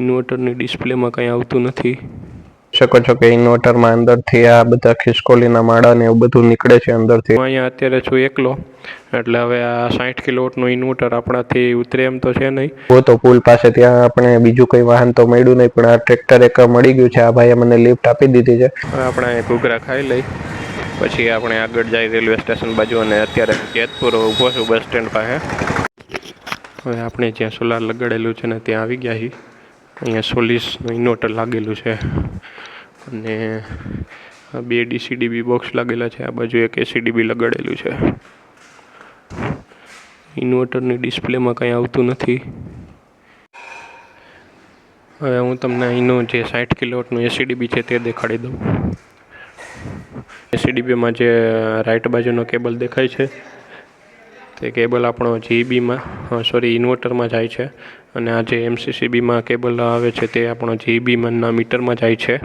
ઇન્વર્ટરની ડિસ્પ્લેમાં કંઈ આવતું નથી. શકો છો કે ઇન્વર્ટરમાં અંદરથી આ બધા ખિસકોલીના માળા ને એવું બધું નીકળે છે અંદરથી. હું અહીંયા અત્યારે છું એકલો, એટલે હવે આ 60 કિલોવોટનું ઇન્વર્ટર આપણાથી ઉતરે એમ તો છે નહીં. તો પુલ પાસે ત્યાં આપણે બીજું કંઈ વાહન તો મળ્યું નહીં, પણ આ ટ્રેક્ટર એક મળી ગયું છે. આ ભાઈએ મને લિફ્ટ આપી દીધી છે. હવે આપણે ઘૂઘરા ખાઈ લઈ પછી આપણે આગળ જાય રેલવે સ્ટેશન બાજુ. અને અત્યારે જેતપુર ઊભો છું બસ સ્ટેન્ડ પાસે. હવે આપણે જ્યાં સોલાર લગાડેલું છે ને ત્યાં આવી ગયા છીએ. અહીંયા સોલિસનું ઇન્વર્ટર લાગેલું છે અને 2 ડીસીડીબી બોક્સ લાગેલા છે. આ બાજુ એક એસીડીબી લગાડેલું છે. ઇન્વર્ટરની ડિસ્પ્લેમાં કંઈ આવતું નથી. હવે હું તમને અહીંનું જે 60 કિલોવોટનું એસીડીબી છે તે દેખાડી દઉં. એસીડીબીમાં જે રાઈટ બાજુનો કેબલ દેખાય છે તે કેબલ આપણો ઇન્વર્ટરમાં જાય છે. અને આ જે એમસીસીબીમાં કેબલ આવે છે તે આપણો જીબીના મીટરમાં જાય છે.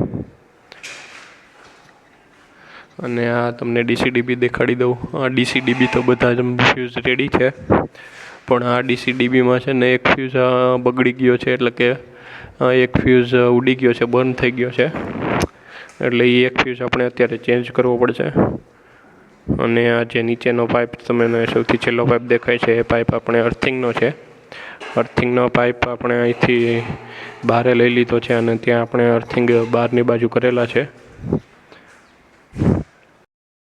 અને આ તમને ડીસીડીબી દેખાડી દઉં. આ ડીસીડીબી તો બધા જ ફ્યુઝ રેડી છે, પણ આ ડીસીડીબીમાં છે ને એક ફ્યુઝ બગડી ગયો છે, એટલે કે એક ફ્યુઝ ઉડી ગયો છે, બંધ થઈ ગયો છે. એટલે એ એક ફ્યુઝ આપણે અત્યારે ચેન્જ કરવો પડશે. અને આ જે નીચેનો પાઇપ તમને સૌથી છેલ્લો પાઇપ દેખાય છે એ પાઇપ આપણે અર્થિંગનો છે. અર્થિંગનો પાઇપ આપણે અહીંથી બહાર લઈ લીધો છે અને ત્યાં આપણે અર્થિંગ બહારની બાજુ કરેલા છે.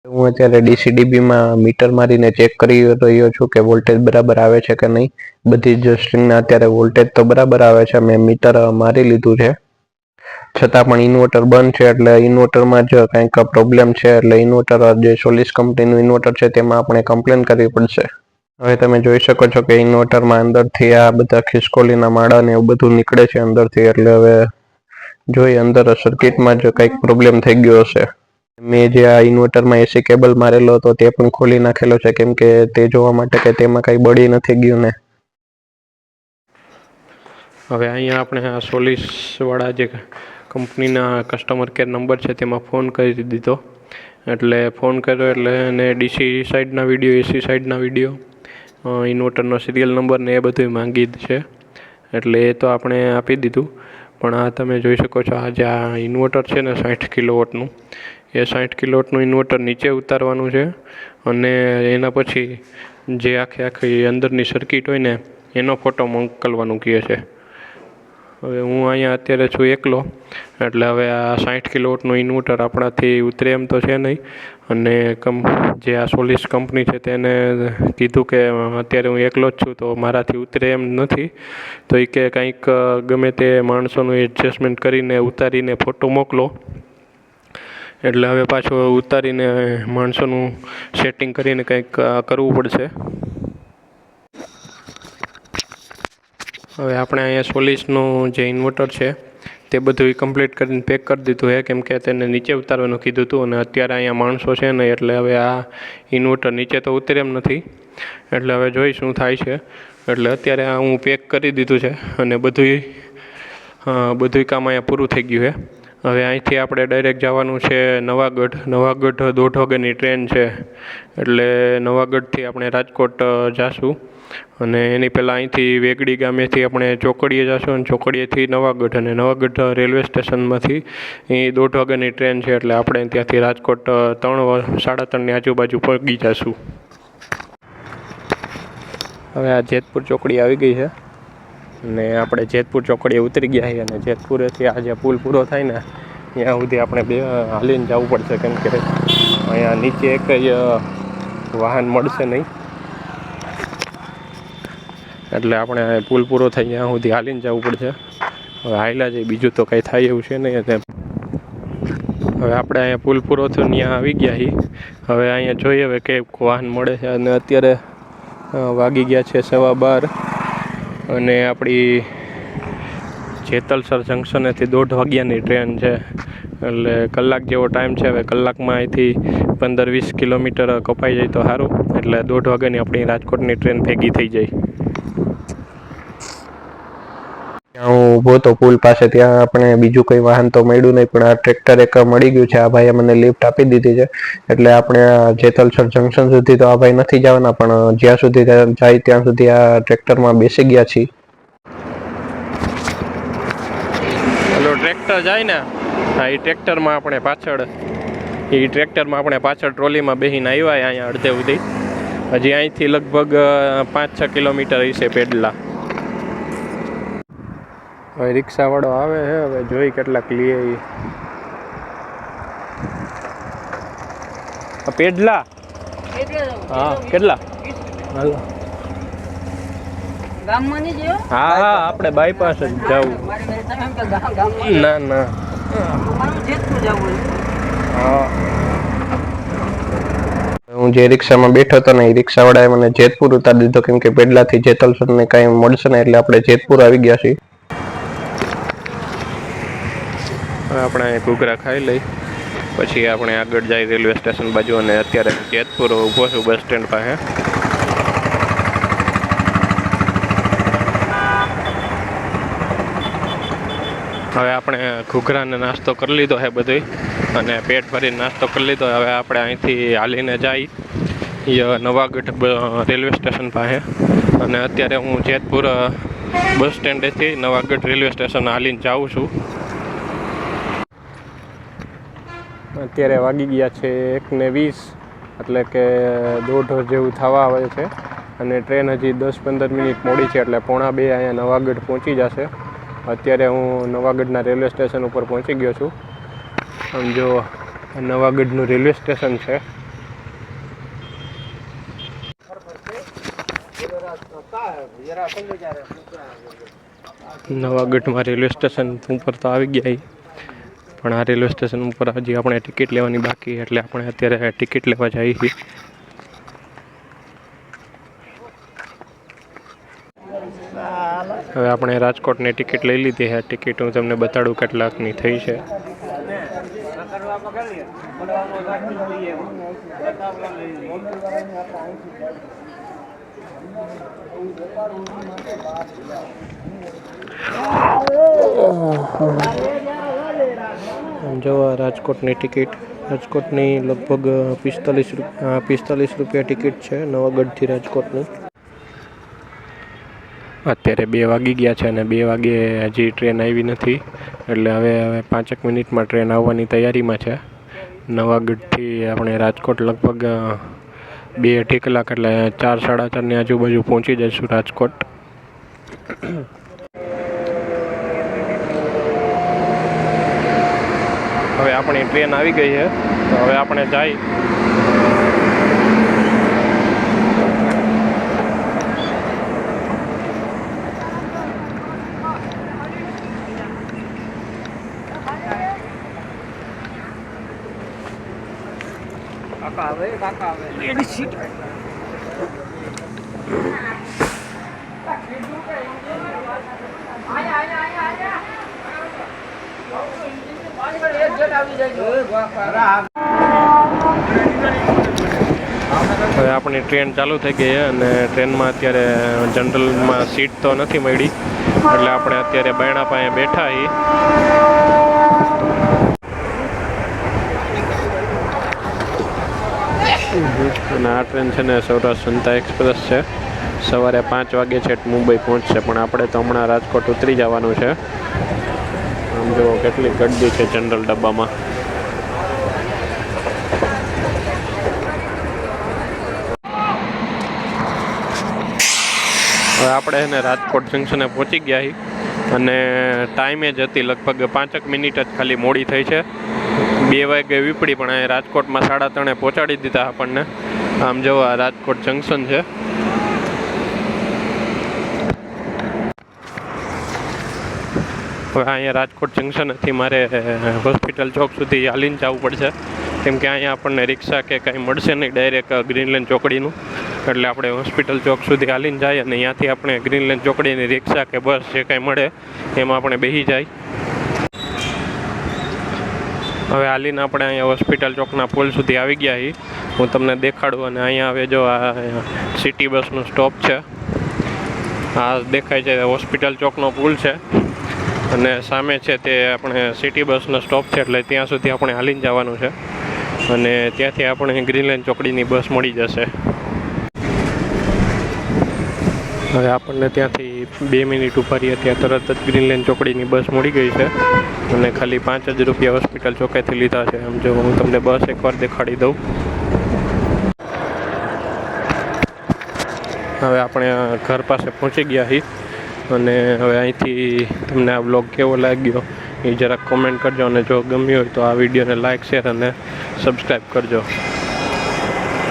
હું અત્યારે ડીસીડીબીમાં મીટર મારીને ચેક કરી રહ્યો છું કે વોલ્ટેજ બરાબર આવે છે કે નહીં. બધી જ સ્ટ્રિંગના અત્યારે વોલ્ટેજ તો બરાબર આવે છે. મેં મીટર મારી લીધું છે, છતાં પણ ઇન્વર્ટર બંધ છે. એટલે ઇન્વર્ટરમાં જ કંઈક પ્રોબ્લેમ છે. એટલે ઇન્વર્ટર જે સોલિસ કંપનીનું ઇન્વર્ટર છે તેમાં આપણે કમ્પ્લેન કરવી પડશે. હવે તમે જોઈ શકો છો કે ઇન્વર્ટરમાં અંદરથી આ બધા ખિસકોલીના માળા ને એવું બધું નીકળે છે અંદરથી. એટલે હવે જોઈ અંદર સર્કિટમાં જ કંઈક પ્રોબ્લેમ થઈ ગયો હશે. મેં જે આ ઇન્વર્ટરમાં એસી કેબલ મારેલો હતો તે પણ ખોલી નાખેલો છે, કેમ કે તે જોવા માટે કે તેમાં કંઈ બળી નથી ગયું ને. હવે અહીંયા આપણે આ સોલિસવાળા જે કંપનીના કસ્ટમર કેર નંબર છે તેમાં ફોન કરી દીધો. એટલે ફોન કર્યો એટલે એને ડીસી સાઈડના વિડીયો, એસી સાઈડના વિડીયો, ઇન્વર્ટરનો સિરિયલ નંબર ને એ બધું માંગી છે. એટલે એ તો આપણે આપી દીધું. પણ આ તમે જોઈ શકો છો આ જે આ ઇન્વર્ટર છે ને 60 કિલોવોટનું, એ 60 કિલોવોટનું ઇન્વર્ટર નીચે ઉતારવાનું છે અને એના પછી જે આખી અંદરની સર્કિટ હોય ને એનો ફોટો મોકલવાનું કહે છે. હવે હું અહીંયા અત્યારે છું એકલો, એટલે હવે આ 60 કિલોવોટનું ઇન્વર્ટર આપણાથી ઉતરે એમ તો છે નહીં. અને જે આ સોલિસ કંપની છે તેને કીધું કે અત્યારે હું એકલો જ છું તો મારાથી ઉતરે એમ નથી. તો એ કે કંઈક ગમે તે માણસોનું એડજસ્ટમેન્ટ કરીને ઉતારીને ફોટો મોકલો. એટલે હવે પાછું ઉતારીને માણસોનું સેટિંગ કરીને કંઈક કરવું પડશે. હવે આપણે અહીંયા સોલિસનું જે ઇન્વર્ટર છે તે બધું કમ્પ્લીટ કરીને પેક કરી દીધું છે, કેમ કે તેને નીચે ઉતારવાનું કીધું હતું. અને અત્યારે અહીંયા માણસો છે ને એટલે હવે આ ઇન્વર્ટર નીચે તો ઉતરે એમ નથી. એટલે હવે જોઈ શું થાય છે. એટલે અત્યારે આ હું પેક કરી દીધું છે અને બધું કામ અહીંયા પૂરું થઈ ગયું છે. હવે અહીંથી આપણે ડાયરેક્ટ જવાનું છે નવાગઢ. નવાગઢ 1:30 વાગ્યાની ટ્રેન છે, એટલે નવાગઢથી આપણે રાજકોટ જઈશું. અને એની પહેલાં અહીંથી વેગડી ગામેથી આપણે ચોકડીએ જઈશું અને ચોકડીએથી નવાગઢ. અને નવાગઢ રેલવે સ્ટેશનમાંથી એ 1:30 વાગ્યાની ટ્રેન છે, એટલે આપણે ત્યાંથી રાજકોટ 3-3:30ની આજુબાજુ પહોંચી જઈશું. હવે આ જેતપુર ચોકડી આવી ગઈ છે અને આપણે જેતપુર ચોકડીએ ઉતરી ગયા છીએ. અને જેતપુરેથી આ જે પુલ પૂરો થાય ને ત્યાં સુધી આપણે હાલીને જવું પડશે, કેમ કે અહીંયા નીચે એક વાહન મળશે નહીં. એટલે આપણે પુલ પૂરો થાય ત્યાં સુધી હાલીને જવું પડશે. હવે હાલ્યા જઈએ, બીજું તો કંઈ થાય એવું છે નહીં. હવે આપણે અહીંયા પુલ પૂરો થયો ત્યાં આવી ગયા છીએ. હવે અહીંયા જોઈએ હવે કે વાહન મળે છે. અને અત્યારે વાગી ગયા છે 12:15 અને આપણી જેતલસર જંકશનેથી 1:30 વાગ્યાની ટ્રેન છે. એટલે કલાક જેવો ટાઈમ છે. હવે કલાકમાં અહીંથી 15-20 કિલોમીટર કપાઈ જાય તો સારું. એટલે 1:30 વાગ્યાની આપણી રાજકોટની ટ્રેન ભેગી થઈ જાય. હું ઊભો તો પુલ પાસે, ત્યાં આપણે બીજું કંઈ વાહન તો મળ્યું નહીં, પણ આ ટ્રેક્ટર એક મળી ગયું છે. આ ભાઈએ મને લિફ્ટ આપી દીધી છે. એટલે આપણે જેતલસર જંકશન સુધી તો આ ભાઈ નથી જવાના, પણ જ્યાં સુધી જાય ત્યાં સુધી આ ટ્રેક્ટરમાં બેસી ગયા છીએ. ટ્રેક્ટર જાય ને, હા એ ટ્રેક્ટરમાં આપણે પાછળ ટ્રોલીમાં બેસીને આવ્યા અહીંયા અડધે સુધી. હજી અહીંથી લગભગ 5-6 કિલોમીટર હશે પેડલા. હવે રિક્ષાવાળો આવે છે, હવે જોઈ કેટલાક લે એ. પેડલા હા કેટલા? હાલો હા હા આપણે બાયપાસ જ જવું. ના ના હા હું જે રિક્ષામાં બેઠો હતો ને એ રિક્ષાવાળાએ મને જેતપુર ઉતારી દીધો, કેમ કે પેડલાથી જેતલસર ને કાંઈ મળશે ને, એટલે આપણે જેતપુર આવી ગયા છીએ. હવે આપણે અહીં ઘૂઘરા ખાઈ લઈ, પછી આપણે આગળ જાય રેલવે સ્ટેશન બાજુ. અને અત્યારે જેતપુર ઊભો છું બસ સ્ટેન્ડ પાસે. હવે આપણે ઘૂઘરાને નાસ્તો કરી લીધો છે બધું, અને પેટ ભરીને નાસ્તો કરી લીધો. હવે આપણે અહીંથી હાલીને જઈ નવાગઢ રેલવે સ્ટેશન પાસે. અને અત્યારે હું જેતપુર બસ સ્ટેન્ડેથી નવાગઢ રેલવે સ્ટેશન હાલીને જાઉં છું. અત્યારે વાગી ગયા છે 1:20, એટલે કે 1:30 જેવું થવા આવે છે. અને ટ્રેન હજી 10-15 મિનિટ મોડી છે, એટલે 1:45 અહીંયા નવાગઢ પહોંચી જશે. અત્યારે હું નવાગઢના રેલવે સ્ટેશન ઉપર પહોંચી ગયો છું. આમ જો નવાગઢનું રેલવે સ્ટેશન છે. નવાગઢમાં રેલવે સ્ટેશન ઉપર તો આવી ગયા, પણ આ રેલવે સ્ટેશન ઉપર હજી આપણે ટિકિટ લેવાની બાકી, એટલે આપણે અત્યારે ટિકિટ લેવા જઈએ છીએ. હવે આપણે રાજકોટની ટિકિટ લઈ લીધી છે. ટિકિટ હું તમને બતાડું કેટલાકની થઈ છે. જો રાજકોટની ટિકિટ, રાજકોટની લગભગ 45 રૂપિયા ટિકિટ છે નવાગઢથી રાજકોટની. અત્યારે 2 વાગી ગયા છે, અને 2 વાગે હજી ટ્રેન આવી નથી, એટલે હવે 5 મિનિટમાં ટ્રેન આવવાની તૈયારીમાં છે. નવાગઢથી આપણે રાજકોટ લગભગ 2-2.5 કલાક, એટલે 4-4:30ની આજુબાજુ પહોંચી જઈશું રાજકોટ. હવે આપણી ટ્રેન આવી ગઈ છે, તો હવે આપણે જઈ. હવે આપણી ટ્રેન ચાલુ થઈ ગઈ છે, અને ટ્રેનમાં અત્યારે જનરલમાં સીટ તો નથી મળી, એટલે આપણે અત્યારે બાયણા પાસે બેઠા છીએ. અને આ ટ્રેન છે ને સૌરાષ્ટ્ર જનતા એક્સપ્રેસ છે. સવારે 5 વાગે છે મુંબઈ પહોંચશે, પણ આપણે તો હમણાં રાજકોટ ઉતરી જવાનું છે. આમ જો કેટલી ગડદી છે જનરલ ડબ્બામાં. હવે આપણે એને રાજકોટ જંકશને પહોંચી ગયા છીએ, અને ટાઈમે જ હતી લગભગ 5 મિનિટ જ ખાલી મોડી થઈ છે. 2 વાગે વીપડી, પણ અહીં રાજકોટમાં 3:30 પહોંચાડી દીધા આપણને. આમ જો આ રાજકોટ જંકશન છે. હવે અહીંયા રાજકોટ જંકશનથી મારે હોસ્પિટલ ચોક સુધી હાલીને જવું પડશે, કેમ કે અહીંયા આપણને રિક્ષા કે કંઈ મળશે નહીં ડાયરેક્ટ ગ્રીનલેન્ડ ચોકડીનું. એટલે આપણે હોસ્પિટલ ચોક સુધી હાલીને જઈએ, અને ત્યાંથી આપણે ગ્રીનલેન્ડ ચોકડીની રિક્ષા કે બસ જે કાંઈ મળે એમાં આપણે બેસી જાય. હવે હાલીને આપણે અહીંયા હોસ્પિટલ ચોકના પુલ સુધી આવી ગયા છીએ. હું તમને દેખાડું. અને અહીંયા હવે જો આ સિટી બસનું સ્ટોપ છે, આ દેખાય છે હોસ્પિટલ ચોકનો પુલ છે, અને સામે છે તે આપણે સિટી બસનો સ્ટોપ છે, એટલે ત્યાં સુધી આપણે હાલીને જવાનું છે. અને ત્યાંથી આપણે ગ્રીનલેન્ડ ચોકડીની બસ મળી જશે. હવે આપણને ત્યાંથી 2 મિનિટ ઊભા રહ્યા ત્યાં તરત જ ગ્રીન લેન ચોકડીની બસ મળી ગઈ છે અને ખાલી 5 જ રૂપિયા હોસ્પિટલ ચોકેથી લીધા છે. આમ જો હું તમને બસ એકવાર દેખાડી દઉં. હવે આપણે ઘર પાસે પહોંચી ગયા છીએ અને હવે અહીંથી તમને આ વ્લોગ કેવો લાગ્યો એ જરાક કોમેન્ટ કરજો અને જો ગમ્યું હોય તો આ વિડીયોને લાઇક શેર અને સબસ્ક્રાઈબ કરજો.